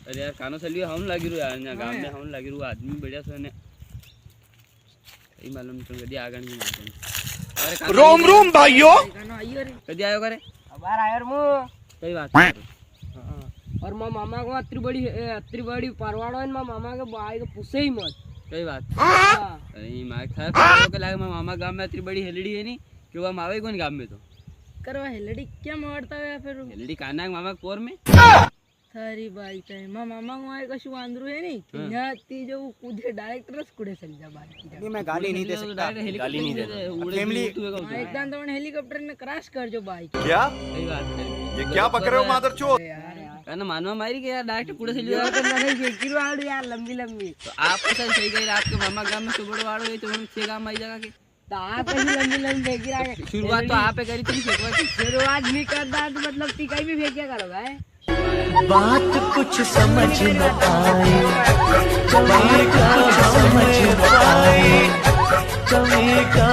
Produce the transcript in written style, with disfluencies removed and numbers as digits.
अरे यार कानो सलियो हम लागी रू यार यहाँ गांव में हम लागी रू आदमी बढ़िया से ने सही मालूम तो कदी आगन की मारते अरे रोम रोम भाइयों कानो आइयो रे कदी आयो करे अबार आयो मु सही बात हां और मां मामा को अत्री बड़ी परवाड़ो है मां मामा के भाई को पूछे ही मत सही बात हां अरे मार था के लागे मामा गांव में इतनी बड़ी हेलड़ी है नहीं कि वो मावे कौन गांव में तो करवा हेलड़ी क्या मारता है फिर हेलड़ी काना मामा कोर में थारी बाई काय मामा को आए कशु आंद्रू है नहीं यहाँ ती जो कूदे डायरेक्ट रस कुड़े चल जा बाई नहीं मैं गाली नहीं दे सकता गाली नहीं दे फैमिली एकदम तो हेलीकॉप्टर में क्रैश कर जो बाई क्या सही बात है ये क्या पक रहे हो मादरचोद कहना मानवा मारी के यार डायरेक्ट कूड़े से लिया नहीं फेंकी वाड़ यार लंबी लंबी तो आप सही सही कही आपके मामा गांव में सुबड़ वाड़ो है तो हम छह गांव आई जगह के तो आप ऐसी लंबी लंबी फेंकी रहा शुरुआत तो आप करी थी फेंकवा की शुरुआत नहीं करता तो मतलब ती कहीं भी फेंकिया करोगा है बात कुछ समझ न आए कभी का समझ न आए कभी का